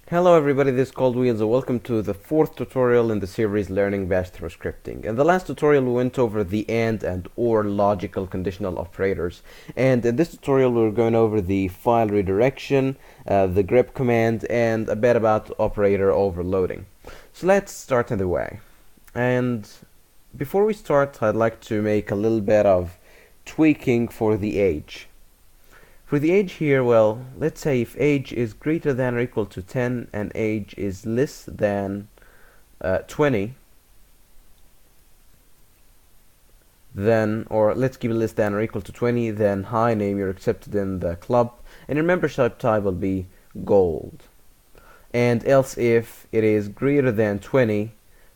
Hello everybody, this is Cold Wheels and welcome to the fourth tutorial in the series Learning Bash through Scripting. In the last tutorial we went over the and or logical conditional operators, and in this tutorial we're going over the file redirection, the grep command, and a bit about operator overloading. So let's start in the way. And before we start, I'd like to make a little bit of tweaking for the age. For the age here, well, let's say if age is greater than or equal to 10 and age is less than 20, then, or let's keep it less than or equal to 20, then hi name, you're accepted in the club, and your membership type will be gold. And else if it is greater than 20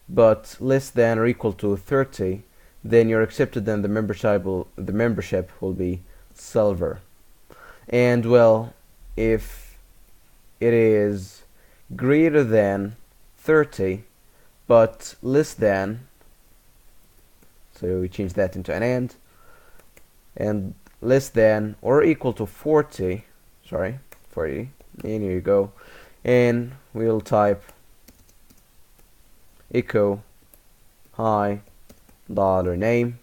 but less than or equal to 30, then you're accepted and the membership will be silver. And well, if it is greater than 30 but less than, so we change that into an and less than or equal to 40, and here you go, and we'll type echo hi $name,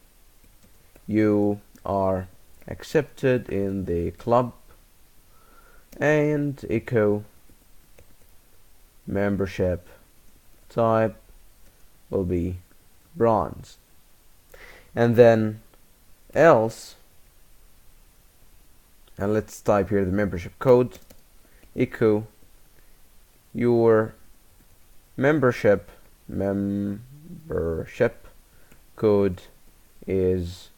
you are accepted in the club, and echo membership type will be bronze. And then else, and let's type here the membership code, echo your membership code is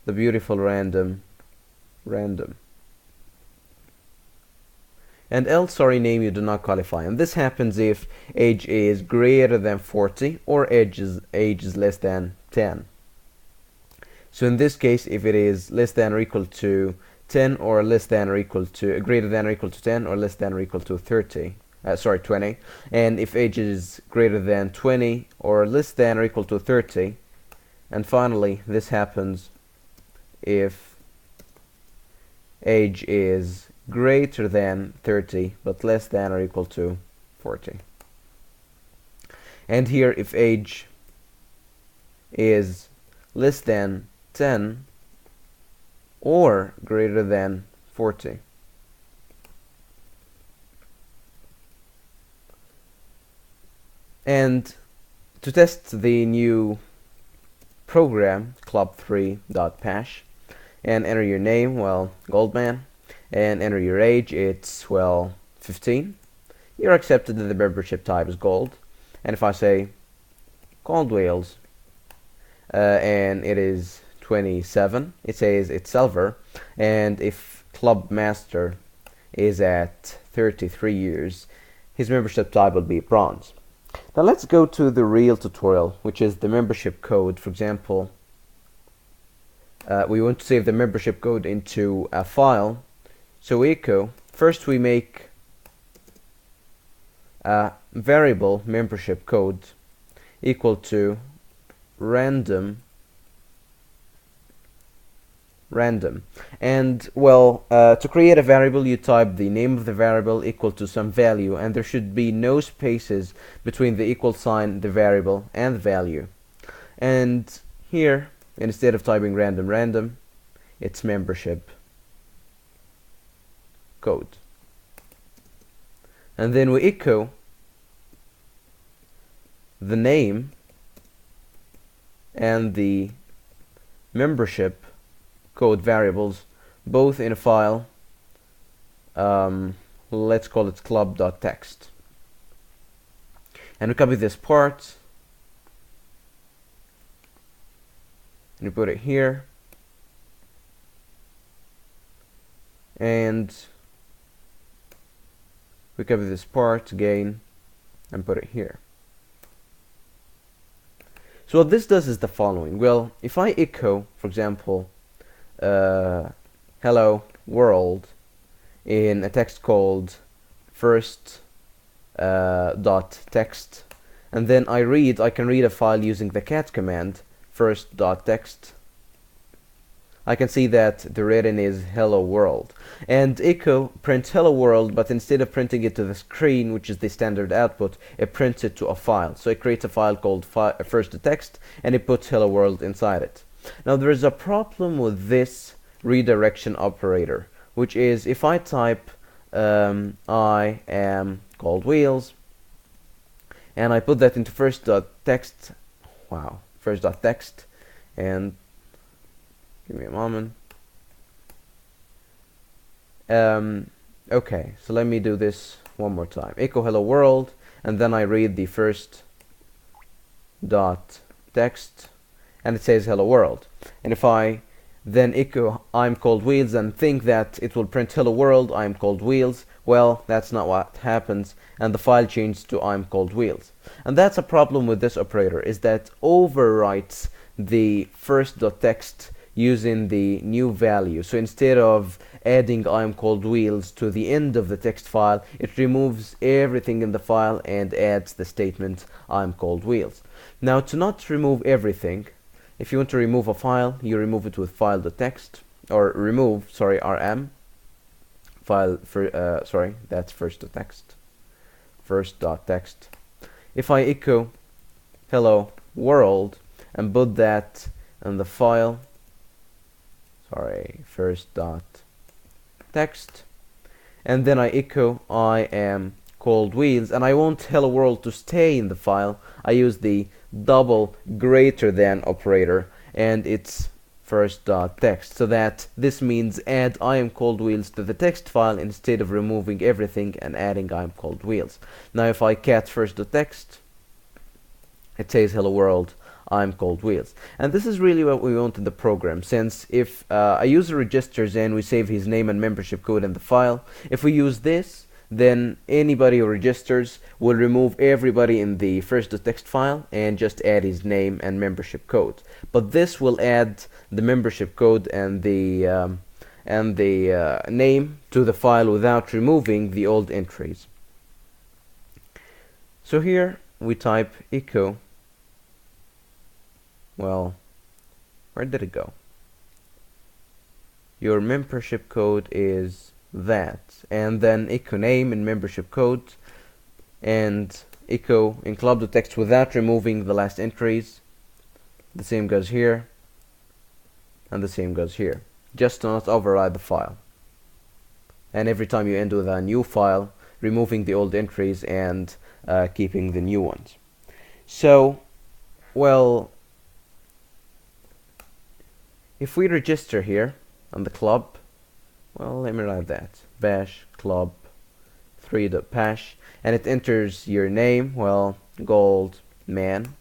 the beautiful random. And else, sorry, name you do not qualify. And this happens if age is greater than 40 or age is less than 10. So in this case, if it is less than or equal to 10 or less than or equal to greater than or equal to 10 or less than or equal to 20, and if age is greater than 20 or less than or equal to 30, and finally this happens if age is greater than 30 but less than or equal to 40. And here if age is less than 10 or greater than 40. And to test the new program, club3.pash, and enter your name, well, Goldman, and enter your age, it's, well, 15. You're accepted and the membership type is gold. And if I say Cold Whales, and it is 27, it says it's silver. And if Club Master is at 33 years, his membership type will be bronze. Now let's go to the real tutorial, which is the membership code. For example, we want to save the membership code into a file. So echo, first we make a variable membership code equal to random, and well, to create a variable you type the name of the variable equal to some value, and there should be no spaces between the equal sign, the variable, and the value. And here, instead of typing random, it's membership code. And then we echo the name and the membership code variables both in a file, let's call it club.txt, and we copy this part and we put it here, and we copy this part again and put it here. So what this does is the following. Well, if I echo, for example, hello world in a text called first .text, and then I can read a file using the cat command first.text, I can see that the written is hello world. And echo prints hello world, but instead of printing it to the screen, which is the standard output, it prints it to a file. So it creates a file called first.txt, and it puts hello world inside it. Now there is a problem with this redirection operator, which is if I type I am called wheels, and I put that into first.txt, first.txt, and give me a moment. Okay, so let me do this one more time. Echo hello world, and then I read the first dot text, and it says hello world. And if I then echo I'm called wheels and think that it will print hello world, I'm called wheels, well, that's not what happens, and the file changes to I'm called wheels. And that's a problem with this operator, is that overwrites the first.txt using the new value. So instead of adding I'm called wheels to the end of the text file, it removes everything in the file and adds the statement I'm called wheels. Now, to not remove everything, if you want to remove a file, you remove it with file.txt, or remove, sorry, rm file for that's first.txt, first.txt. If I echo hello world and put that in the file, sorry, first.txt, and then I echo I am called wheels, and I want hello world to stay in the file, I use the double greater than operator, and it's first.txt, so that this means add I am called wheels to the text file instead of removing everything and adding I am called wheels. Now if I cat first.txt, it says hello world, I'm called wheels. And this is really what we want in the program, since if a user registers and we save his name and membership code in the file, if we use this, then anybody who registers will remove everybody in the first.txt file and just add his name and membership code. But this will add the membership code and the name to the file without removing the old entries. So here we type echo, well, where did it go? Your membership code is that, and then echo name and membership code, and echo in club.txt without removing the last entries. The same goes here, and the same goes here, just to not override the file. And every time you end with a new file, removing the old entries and keeping the new ones. So, well, if we register here on the club, well, let me write that, bash club 3.pash, and it enters your name, well, gold man.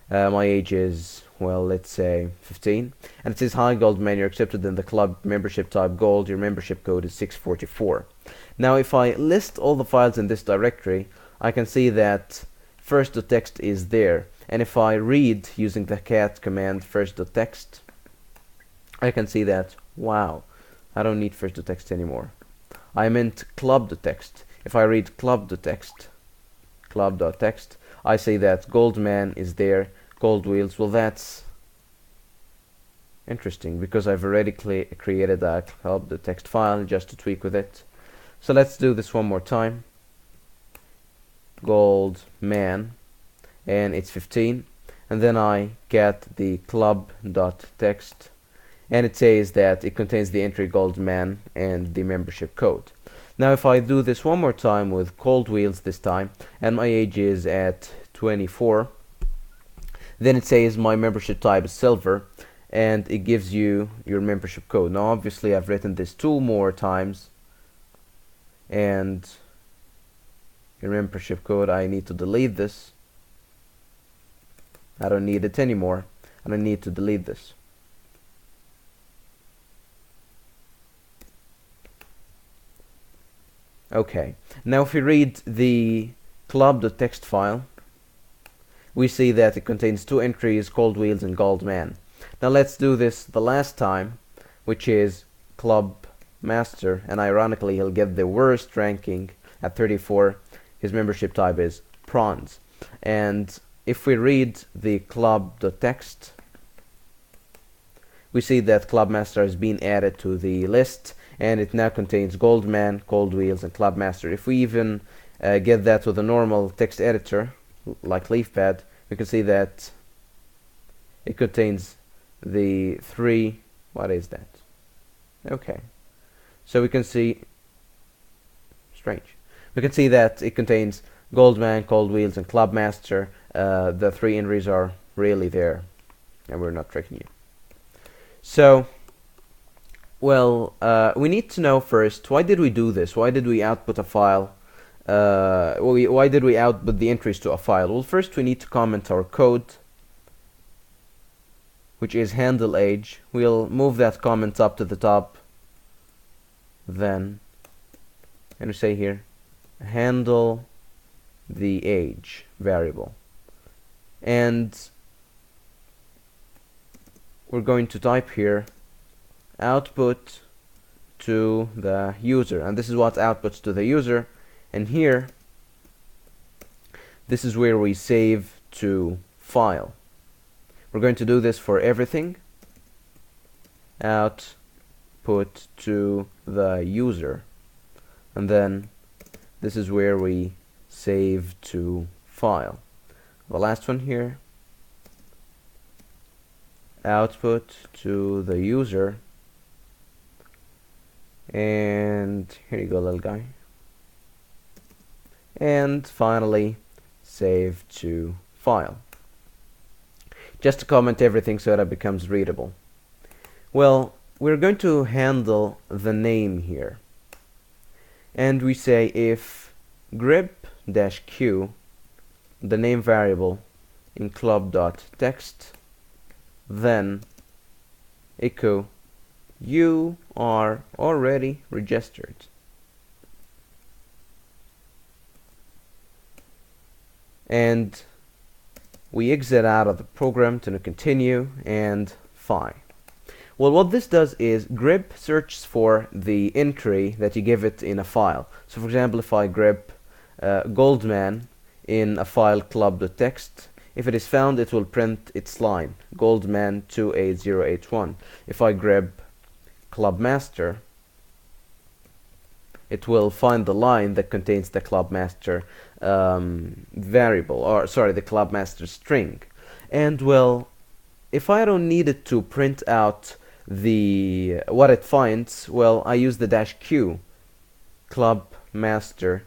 My age is, well, let's say 15, and it says hi gold man, you're accepted in the club, membership type gold, your membership code is 644. Now if I list all the files in this directory, I can see that first.txt is there, and if I read using the cat command first.txt, I can see that, wow, I don't need first.txt anymore. I meant club.txt. If I read club.txt, I say that goldman is there, gold wheels. Well, that's interesting because I've already created a club.txt file just to tweak with it. So let's do this one more time. Goldman, and it's 15, and then I get the club.txt, and it says that it contains the entry goldman and the membership code. Now if I do this one more time with cold wheels this time, and my age is at 24, then it says my membership type is silver, and it gives you your membership code. Now obviously I've written this 2 more times, and your membership code, I need to delete this. I don't need it anymore, and I need to delete this. Okay, now if we read the club.txt file, we see that it contains 2 entries, cold wheels and gold man. Now let's do this the last time, which is club master, and ironically he'll get the worst ranking at 34. His membership type is bronze. And if we read the club.txt, we see that Clubmaster has been added to the list, and it now contains Goldman, Cold Wheels, and Clubmaster. If we even get that with a normal text editor like LeafPad, we can see that it contains the three. What is that? Okay, so we can see, strange. We can see that it contains Goldman, Cold Wheels, and Clubmaster. The three entries are really there, and we're not tricking you. So, well, we need to know first, why did we do this? Why did we output a file? Why did we output the entries to a file? Well, first we need to comment our code, which is handle age. We'll move that comment up to the top. Then, and we say here, handle the age variable. And we're going to type here output to the user, and this is what outputs to the user. And here, this is where we save to file. We're going to do this for everything. Output to the user, and then this is where we save to file. The last one here, output to the user, and here you go, little guy. And finally, save to file. Just to comment everything so that it becomes readable. Well, we're going to handle the name here. And we say if grep-q, the name variable in club.text, then echo you are already registered. And we exit out of the program to continue and fine. Well, what this does is grep searches for the entry that you give it in a file. So for example, if I grep Goldman in a file club.text, if it is found, it will print its line, Goldman 28081. If I grep Clubmaster, it will find the line that contains the Clubmaster variable, or sorry, the Clubmaster string. And well, if I don't need it to print out the what it finds, well, I use the -q Clubmaster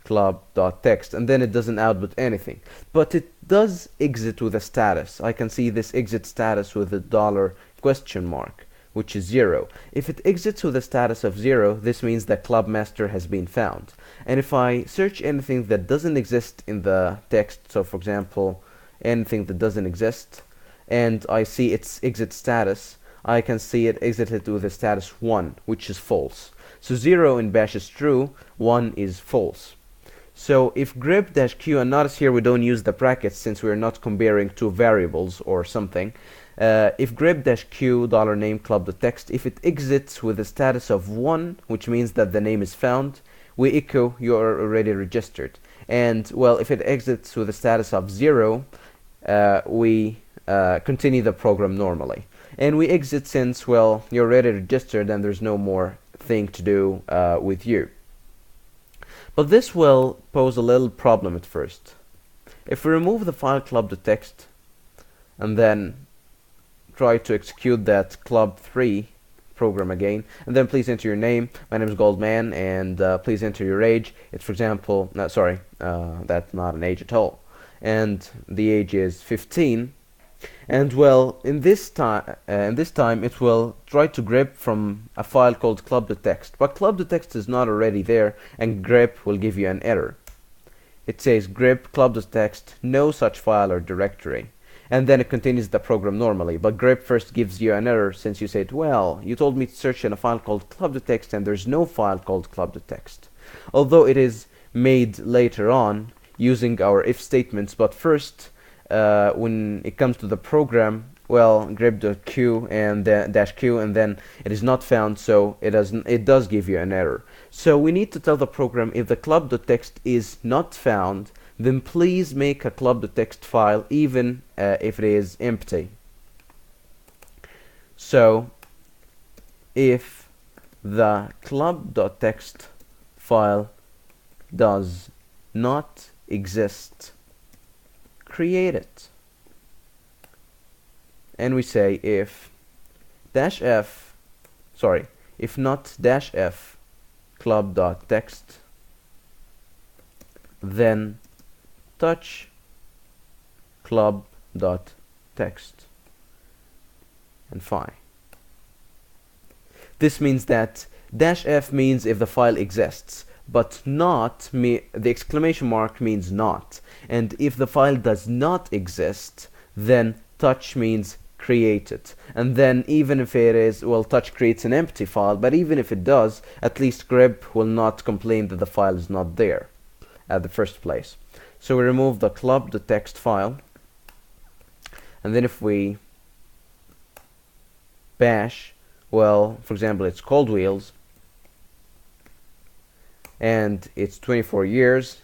club.text, and then it doesn't output anything, but it does exit with a status. I can see this exit status with a $? Which is 0. If it exits with a status of 0, this means that Clubmaster has been found. And if I search anything that doesn't exist in the text, so for example, anything that doesn't exist, and I see its exit status, I can see it exited with a status 1, which is false. So 0 in bash is true, 1 is false. So if grep-q, and notice here we don't use the brackets since we're not comparing two variables or something. If grep-q $name club.text, if it exits with a status of 1, which means that the name is found, we echo you are already registered. And well, if it exits with a status of 0, we continue the program normally. And we exit since, well, you're already registered and there's no more thing to do with you. But this will pose a little problem at first. If we remove the file club.text and then try to execute that club3 program again, and then please enter your name. My name is Goldman, and please enter your age. It's, for example, no, sorry, that's not an age at all, and the age is 15. And well, in this time it will try to grep from a file called club.text, but club.text is not already there, and grep will give you an error. It says grep club.text, no such file or directory. And then it continues the program normally, but grep first gives you an error since you said, well, you told me to search in a file called club.text and there's no file called club.text. Although it is made later on using our if statements, but first when it comes to the program, well, grep.q and then -q, and then it is not found, so it does give you an error. So we need to tell the program, if the club.text is not found, then please make a club.text file even if it is empty. So if the club.txt file does not exist, create it. And we say if if not dash f club.txt, then touch club.txt and fine. This means that dash f means if the file exists, but not the exclamation mark means not. And if the file does not exist, then touch means create it. And then even if it is, well, touch creates an empty file, but even if it does, at least grep will not complain that the file is not there at the first place. So we remove the club.txt file, and then if we bash, well, for example, it's cold wheels and it's 24 years,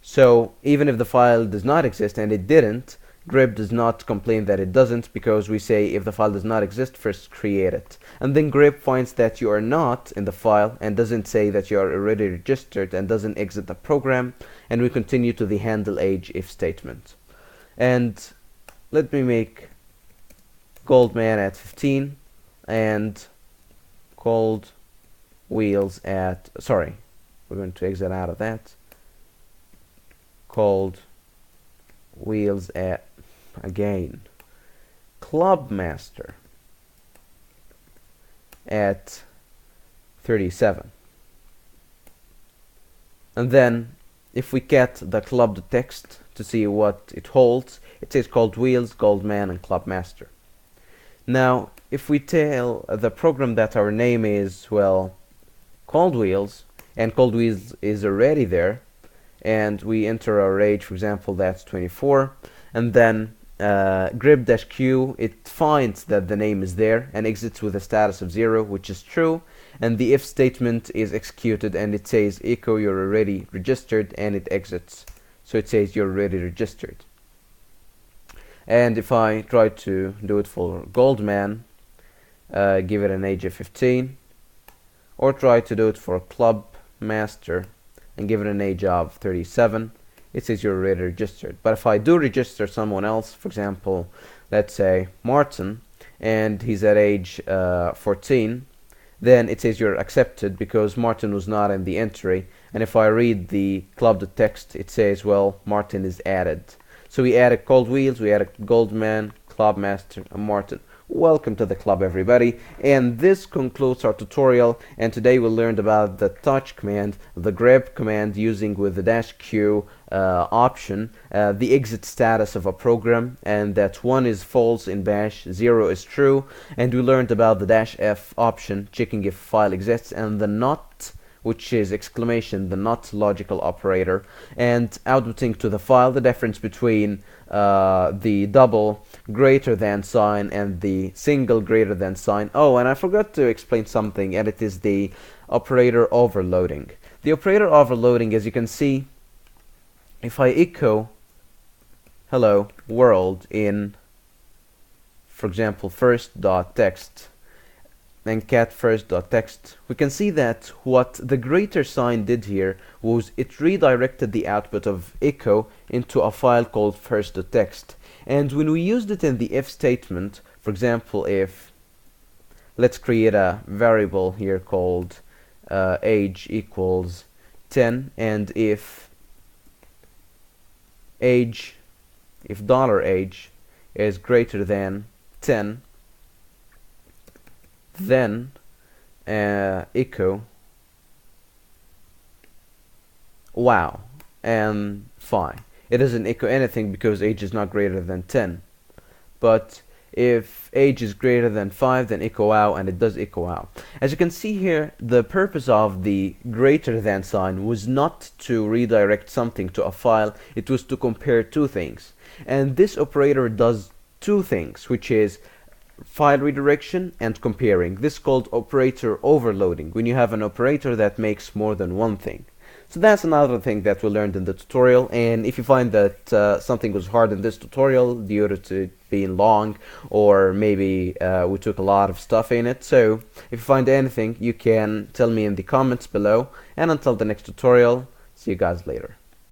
so even if the file does not exist, and it didn't, grep does not complain that it doesn't, because we say if the file does not exist, first create it. And then grep finds that you are not in the file and doesn't say that you are already registered and doesn't exit the program, and we continue to the handle age if statement. And let me make Goldman at 15 and cold wheels at, sorry, we're going to exit out of that. Cold wheels at, again, club master at 37. And then if we get the club.txt to see what it holds, it says cold wheels, Goldman, and club master. Now if we tell the program that our name is, well, cold wheels, and cold wheels is already there, and we enter our age, for example, that's 24, and then grep-q, it finds that the name is there and exits with a status of 0, which is true, and the if statement is executed and it says echo you're already registered, and it exits, so it says you're already registered. And if I try to do it for Goldman, give it an age of 15, or try to do it for club master and give it an age of 37, it says you're already registered. But if I do register someone else, for example, let's say Martin, and he's at age 14, then it says you're accepted because Martin was not in the entry. And if I read the club.txt, it says, well, Martin is added. So we added cold wheels, we added Goldman, club master, and Martin. Welcome to the club, everybody, and this concludes our tutorial. And today we learned about the touch command, the grep command using with the -q option, the exit status of a program, and that 1 is false in bash, 0 is true. And we learned about the -f option, checking if file exists, and the not, which is exclamation, the not logical operator, and outputting to the file the difference between the double greater than sign and the single greater than sign. Oh, and I forgot to explain something, and it is the operator overloading. The operator overloading, as you can see, if I echo hello world in, for example, first.txt and cat first.txt, we can see that what the greater sign did here was it redirected the output of echo into a file called first.txt. And when we used it in the if statement, for example, if, let's create a variable here called age equals 10, and if age, if $age is greater than 10, then echo wow and fine. It doesn't echo anything because age is not greater than 10. But if age is greater than 5, then echo wow, and it does echo wow. As you can see here, the purpose of the greater than sign was not to redirect something to a file, it was to compare two things. And this operator does two things, which is file redirection and comparing. This is called operator overloading, when you have an operator that makes more than one thing. So that's another thing that we learned in the tutorial, and if you find that something was hard in this tutorial due to it being long, or maybe we took a lot of stuff in it, so if you find anything, you can tell me in the comments below, and until the next tutorial, see you guys later.